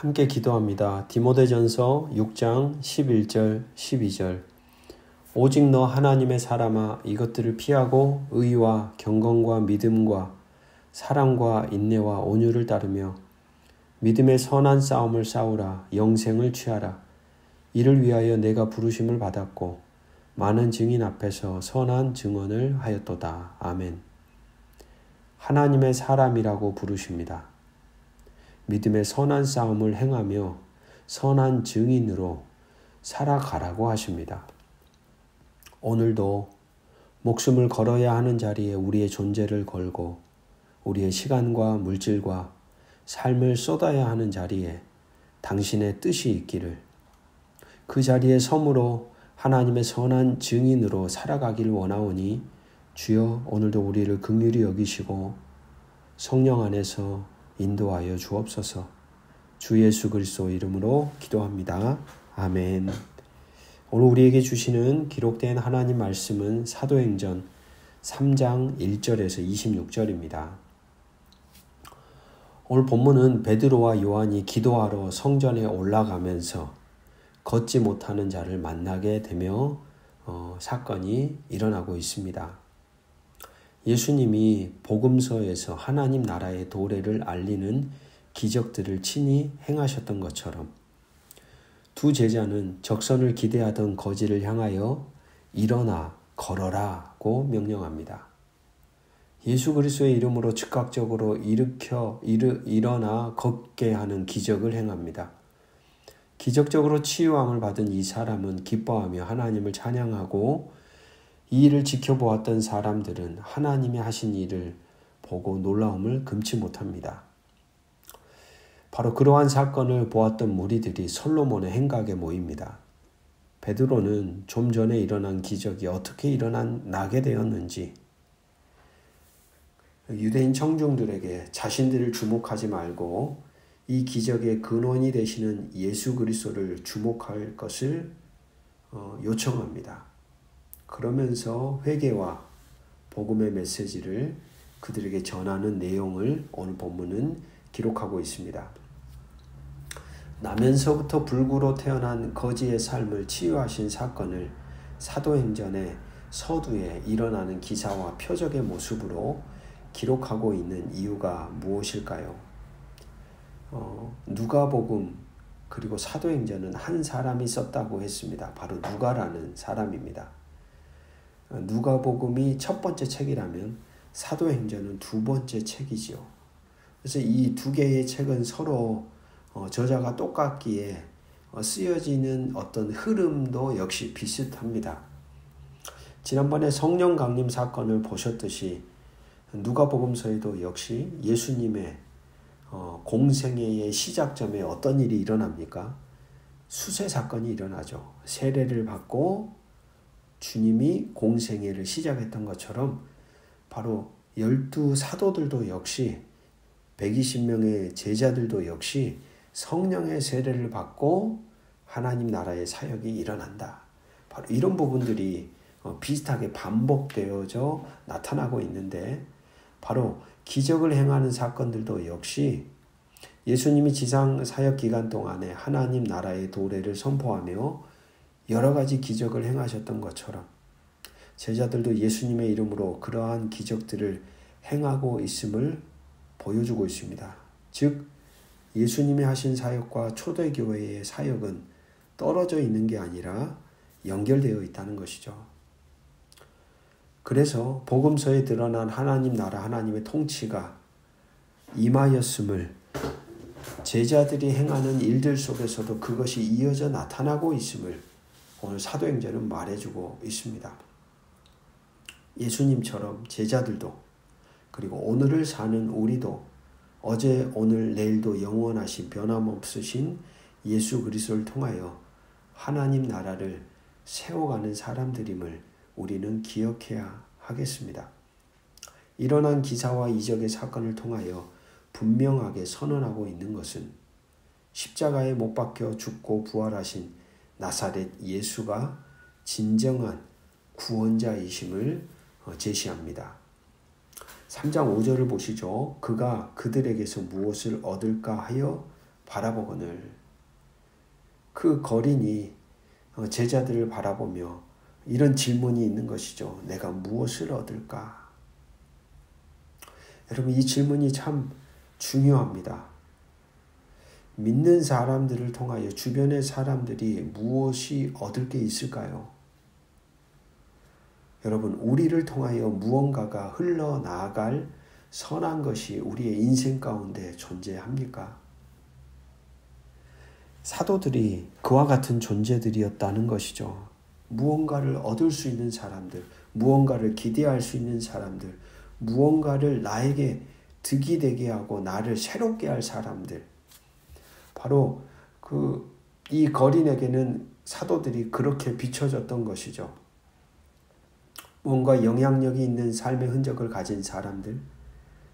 함께 기도합니다. 디모데전서 6장 11절 12절 오직 너 하나님의 사람아 이것들을 피하고 의와 경건과 믿음과 사랑과 인내와 온유를 따르며 믿음의 선한 싸움을 싸우라. 영생을 취하라. 이를 위하여 내가 부르심을 받았고 많은 증인 앞에서 선한 증언을 하였도다. 아멘. 하나님의 사람이라고 부르십니다. 믿음의 선한 싸움을 행하며 선한 증인으로 살아가라고 하십니다. 오늘도 목숨을 걸어야 하는 자리에 우리의 존재를 걸고 우리의 시간과 물질과 삶을 쏟아야 하는 자리에 당신의 뜻이 있기를, 그 자리에 섬으로 하나님의 선한 증인으로 살아가길 원하오니 주여 오늘도 우리를 긍휼히 여기시고 성령 안에서 인도하여 주옵소서. 주 예수 그리스도 이름으로 기도합니다. 아멘. 오늘 우리에게 주시는 기록된 하나님 말씀은 사도행전 3장 1절에서 26절입니다. 오늘 본문은 베드로와 요한이 기도하러 성전에 올라가면서 걷지 못하는 자를 만나게 되며 사건이 일어나고 있습니다. 예수님이 복음서에서 하나님 나라의 도래를 알리는 기적들을 친히 행하셨던 것처럼 두 제자는 적선을 기대하던 거지를 향하여 일어나 걸어라고 명령합니다. 예수 그리스도의 이름으로 즉각적으로 일어나 걷게 하는 기적을 행합니다. 기적적으로 치유함을 받은 이 사람은 기뻐하며 하나님을 찬양하고, 이 일을 지켜보았던 사람들은 하나님이 하신 일을 보고 놀라움을 금치 못합니다. 바로 그러한 사건을 보았던 무리들이 솔로몬의 행각에 모입니다. 베드로는 좀 전에 일어난 기적이 어떻게 일어나게 되었는지, 유대인 청중들에게 자신들을 주목하지 말고 이 기적의 근원이 되시는 예수 그리스도를 주목할 것을 요청합니다. 그러면서 회개와 복음의 메시지를 그들에게 전하는 내용을 오늘 본문은 기록하고 있습니다. 나면서부터 불구로 태어난 거지의 삶을 치유하신 사건을 사도행전의 서두에 일어나는 기사와 표적의 모습으로 기록하고 있는 이유가 무엇일까요? 누가복음 그리고 사도행전은 한 사람이 썼다고 했습니다. 바로 누가라는 사람입니다. 누가복음이 첫 번째 책이라면 사도행전은 두 번째 책이죠. 그래서 이 두 개의 책은 서로 저자가 똑같기에 쓰여지는 어떤 흐름도 역시 비슷합니다. 지난번에 성령 강림 사건을 보셨듯이 누가복음서에도 역시 예수님의 공생애의 시작점에 어떤 일이 일어납니까? 수세 사건이 일어나죠. 세례를 받고 주님이 공생애를 시작했던 것처럼 바로 12 사도들도 역시 120명의 제자들도 역시 성령의 세례를 받고 하나님 나라의 사역이 일어난다. 바로 이런 부분들이 비슷하게 반복되어져 나타나고 있는데, 바로 기적을 행하는 사건들도 역시 예수님이 지상 사역 기간 동안에 하나님 나라의 도래를 선포하며 여러 가지 기적을 행하셨던 것처럼 제자들도 예수님의 이름으로 그러한 기적들을 행하고 있음을 보여주고 있습니다. 즉 예수님이 하신 사역과 초대교회의 사역은 떨어져 있는 게 아니라 연결되어 있다는 것이죠. 그래서 복음서에 드러난 하나님 나라, 하나님의 통치가 임하였음을 제자들이 행하는 일들 속에서도 그것이 이어져 나타나고 있음을 오늘 사도행전은 말해주고 있습니다. 예수님처럼 제자들도, 그리고 오늘을 사는 우리도 어제 오늘 내일도 영원하신 변함없으신 예수 그리스도를 통하여 하나님 나라를 세워가는 사람들임을 우리는 기억해야 하겠습니다. 일어난 기사와 이적의 사건을 통하여 분명하게 선언하고 있는 것은 십자가에 못 박혀 죽고 부활하신 나사렛 예수가 진정한 구원자이심을 제시합니다. 3장 5절을 보시죠. 그가 그들에게서 무엇을 얻을까 하여 바라보거늘 그 거린이 제자들을 바라보며 이런 질문이 있는 것이죠. 내가 무엇을 얻을까? 여러분, 이 질문이 참 중요합니다. 믿는 사람들을 통하여 주변의 사람들이 무엇이 얻을 게 있을까요? 여러분, 우리를 통하여 무언가가 흘러나갈 선한 것이 우리의 인생 가운데 존재합니까? 사도들이 그와 같은 존재들이었다는 것이죠. 무언가를 얻을 수 있는 사람들, 무언가를 기대할 수 있는 사람들, 무언가를 나에게 득이 되게 하고 나를 새롭게 할 사람들. 바로 이 거린에게는 사도들이 그렇게 비춰졌던 것이죠. 뭔가 영향력이 있는 삶의 흔적을 가진 사람들,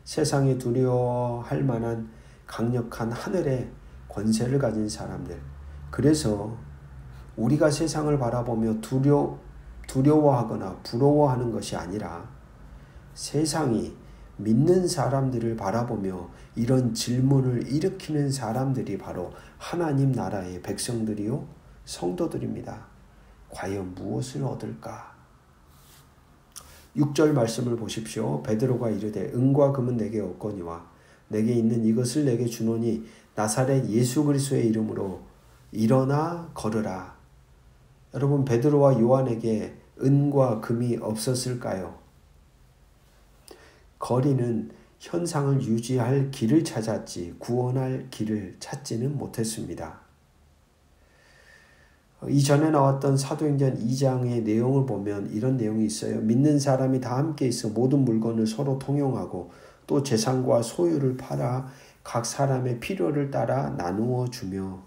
세상이 두려워할 만한 강력한 하늘의 권세를 가진 사람들. 그래서 우리가 세상을 바라보며 두려워하거나 부러워하는 것이 아니라 세상이 믿는 사람들을 바라보며 이런 질문을 일으키는 사람들이 바로 하나님 나라의 백성들이요 성도들입니다. 과연 무엇을 얻을까? 6절 말씀을 보십시오. 베드로가 이르되 은과 금은 내게 없거니와 내게 있는 이것을 내게 주노니 나사렛 예수 그리스도의 이름으로 일어나 걸으라. 여러분, 베드로와 요한에게 은과 금이 없었을까요? 거리는 현상을 유지할 길을 찾았지 구원할 길을 찾지는 못했습니다. 이전에 나왔던 사도행전 2장의 내용을 보면 이런 내용이 있어요. 믿는 사람이 다 함께 있어 모든 물건을 서로 통용하고 또 재산과 소유를 팔아 각 사람의 필요를 따라 나누어 주며.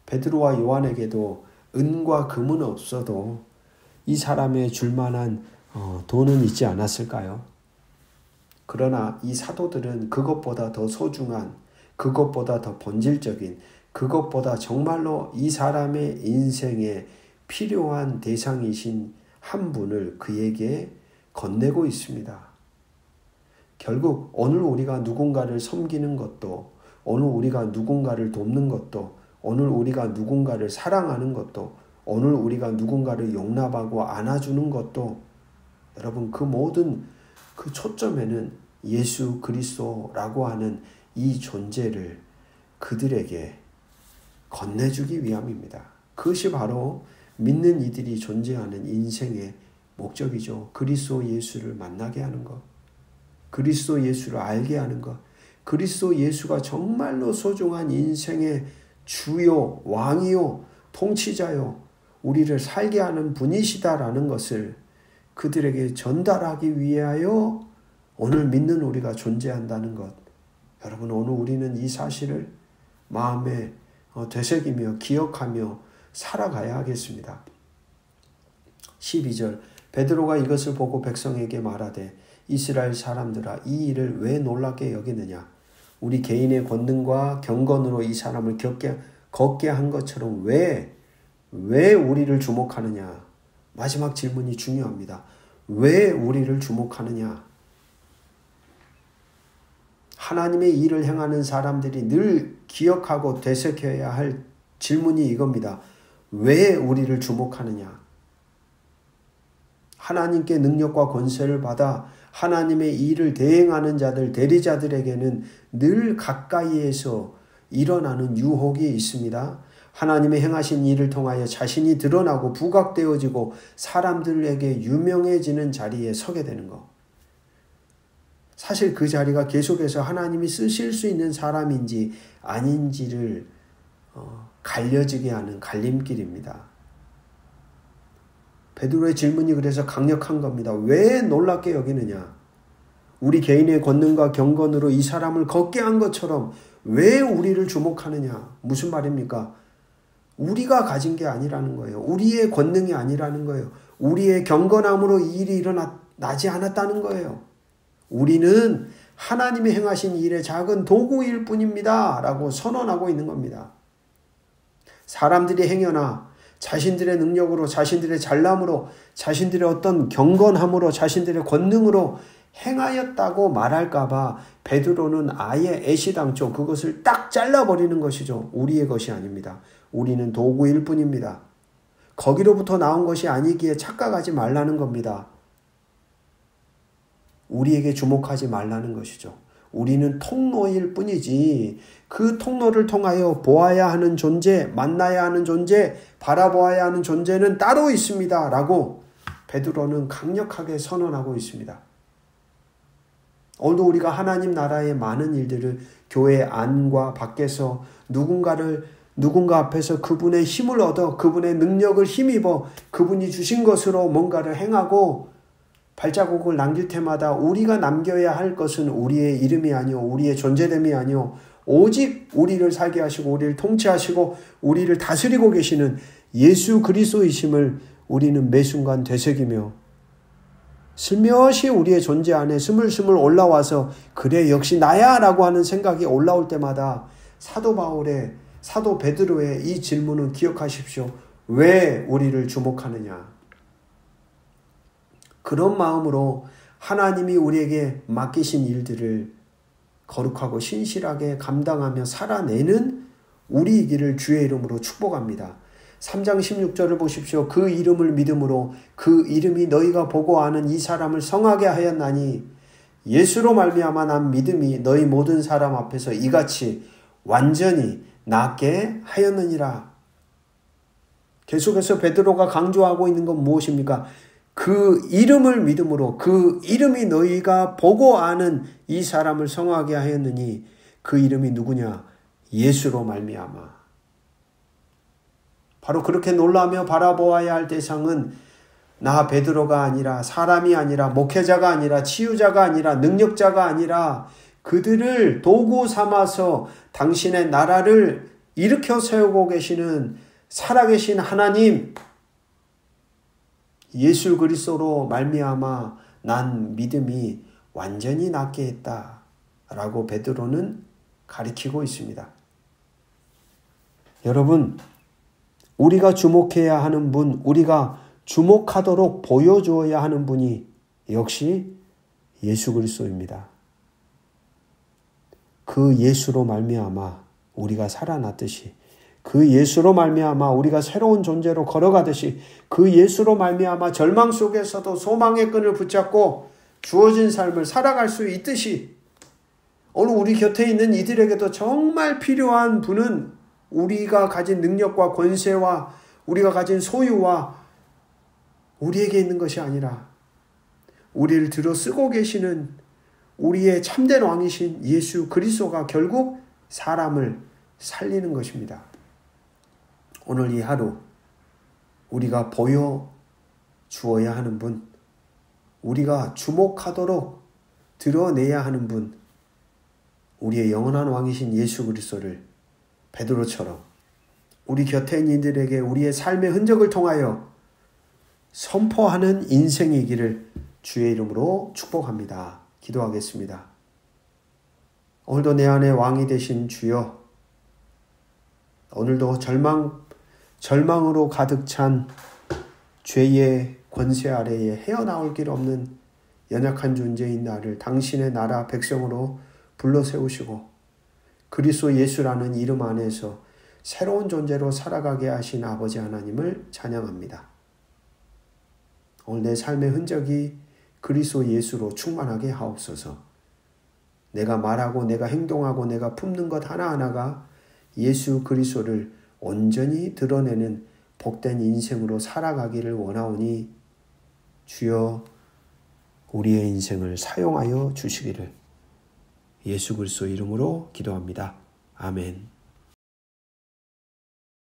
베드로와 요한에게도 은과 금은 없어도 이 사람의 줄만한 돈은 있지 않았을까요? 그러나 이 사도들은 그것보다 더 소중한, 그것보다 더 본질적인, 그것보다 정말로 이 사람의 인생에 필요한 대상이신 한 분을 그에게 건네고 있습니다. 결국 오늘 우리가 누군가를 섬기는 것도, 오늘 우리가 누군가를 돕는 것도, 오늘 우리가 누군가를 사랑하는 것도, 오늘 우리가 누군가를 용납하고 안아주는 것도, 여러분, 그 모든 그 초점에는 예수 그리스도라고 하는 이 존재를 그들에게 건네주기 위함입니다. 그것이 바로 믿는 이들이 존재하는 인생의 목적이죠. 그리스도 예수를 만나게 하는 것, 그리스도 예수를 알게 하는 것, 그리스도 예수가 정말로 소중한 인생의 주요, 왕이요, 통치자요, 우리를 살게 하는 분이시다라는 것을 그들에게 전달하기 위하여 오늘 믿는 우리가 존재한다는 것. 여러분, 오늘 우리는 이 사실을 마음에 되새기며 기억하며 살아가야 하겠습니다. 12절 베드로가 이것을 보고 백성에게 말하되 이스라엘 사람들아 이 일을 왜 놀랍게 여기느냐? 우리 개인의 권능과 경건으로 이 사람을 걷게 한 것처럼 왜 우리를 주목하느냐? 마지막 질문이 중요합니다. 왜 우리를 주목하느냐? 하나님의 일을 행하는 사람들이 늘 기억하고 되새겨야 할 질문이 이겁니다. 왜 우리를 주목하느냐? 하나님께 능력과 권세를 받아 하나님의 일을 대행하는 자들, 대리자들에게는 늘 가까이에서 일어나는 유혹이 있습니다. 하나님의 행하신 일을 통하여 자신이 드러나고 부각되어지고 사람들에게 유명해지는 자리에 서게 되는 것. 사실 그 자리가 계속해서 하나님이 쓰실 수 있는 사람인지 아닌지를 갈려지게 하는 갈림길입니다. 베드로의 질문이 그래서 강력한 겁니다. 왜 놀랍게 여기느냐? 우리 개인의 권능과 경건으로 이 사람을 걷게 한 것처럼 왜 우리를 주목하느냐? 무슨 말입니까? 우리가 가진 게 아니라는 거예요. 우리의 권능이 아니라는 거예요. 우리의 경건함으로 이 일이 일어나지 않았다는 거예요. 우리는 하나님이 행하신 일의 작은 도구일 뿐입니다. 라고 선언하고 있는 겁니다. 사람들이 행여나 자신들의 능력으로, 자신들의 잘남으로, 자신들의 어떤 경건함으로, 자신들의 권능으로 행하였다고 말할까봐 베드로는 아예 애시당초 그것을 딱 잘라버리는 것이죠. 우리의 것이 아닙니다. 우리는 도구일 뿐입니다. 거기로부터 나온 것이 아니기에 착각하지 말라는 겁니다. 우리에게 주목하지 말라는 것이죠. 우리는 통로일 뿐이지 그 통로를 통하여 보아야 하는 존재, 만나야 하는 존재, 바라보아야 하는 존재는 따로 있습니다. 라고 베드로는 강력하게 선언하고 있습니다. 오늘도 우리가 하나님 나라의 많은 일들을 교회 안과 밖에서 누군가 앞에서 그분의 힘을 얻어 그분의 능력을 힘입어 그분이 주신 것으로 뭔가를 행하고 발자국을 남길 때마다 우리가 남겨야 할 것은 우리의 이름이 아니요 우리의 존재됨이 아니요 오직 우리를 살게 하시고 우리를 통치하시고 우리를 다스리고 계시는 예수 그리스도이심을 우리는 매 순간 되새기며 슬며시 우리의 존재 안에 스물스물 올라와서 그래 역시 나야 라고 하는 생각이 올라올 때마다 사도 베드로의 이 질문은 기억하십시오. 왜 우리를 주목하느냐? 그런 마음으로 하나님이 우리에게 맡기신 일들을 거룩하고 신실하게 감당하며 살아내는 우리이기를 주의 이름으로 축복합니다. 3장 16절을 보십시오. 그 이름을 믿음으로 그 이름이 너희가 보고 아는 이 사람을 성하게 하였나니 예수로 말미암아 난 믿음이 너희 모든 사람 앞에서 이같이 완전히 낫게 하였느니라. 계속해서 베드로가 강조하고 있는 건 무엇입니까? 그 이름을 믿음으로 그 이름이 너희가 보고 아는 이 사람을 성하게 하였느니 그 이름이 누구냐? 예수로 말미암아. 바로 그렇게 놀라며 바라보아야 할 대상은 나 베드로가 아니라 사람이 아니라 목회자가 아니라 치유자가 아니라 능력자가 아니라 그들을 도구 삼아서 당신의 나라를 일으켜 세우고 계시는 살아계신 하나님 예수 그리스도로 말미암아 난 믿음이 완전히 낫게 했다 라고 베드로는 가리키고 있습니다. 여러분, 우리가 주목해야 하는 분, 우리가 주목하도록 보여주어야 하는 분이 역시 예수 그리스도입니다. 그 예수로 말미암아 우리가 살아났듯이 그 예수로 말미암아 우리가 새로운 존재로 걸어가듯이 그 예수로 말미암아 절망 속에서도 소망의 끈을 붙잡고 주어진 삶을 살아갈 수 있듯이 오늘 우리 곁에 있는 이들에게도 정말 필요한 분은 우리가 가진 능력과 권세와 우리가 가진 소유와 우리에게 있는 것이 아니라 우리를 들어 쓰고 계시는 우리의 참된 왕이신 예수 그리스도가 결국 사람을 살리는 것입니다. 오늘 이 하루 우리가 보여주어야 하는 분, 우리가 주목하도록 드러내야 하는 분, 우리의 영원한 왕이신 예수 그리스도를 베드로처럼 우리 곁에 있는 이들에게 우리의 삶의 흔적을 통하여 선포하는 인생이기를 주의 이름으로 축복합니다. 기도하겠습니다. 오늘도 내 안에 왕이 되신 주여, 오늘도 절망으로 가득 찬 죄의 권세 아래에 헤어나올 길 없는 연약한 존재인 나를 당신의 나라 백성으로 불러 세우시고 그리스도 예수라는 이름 안에서 새로운 존재로 살아가게 하신 아버지 하나님을 찬양합니다. 오늘 내 삶의 흔적이 그리스도 예수로 충만하게 하옵소서. 내가 말하고 내가 행동하고 내가 품는 것 하나하나가 예수 그리스도를 온전히 드러내는 복된 인생으로 살아가기를 원하오니 주여 우리의 인생을 사용하여 주시기를 예수 그리스도 이름으로 기도합니다. 아멘.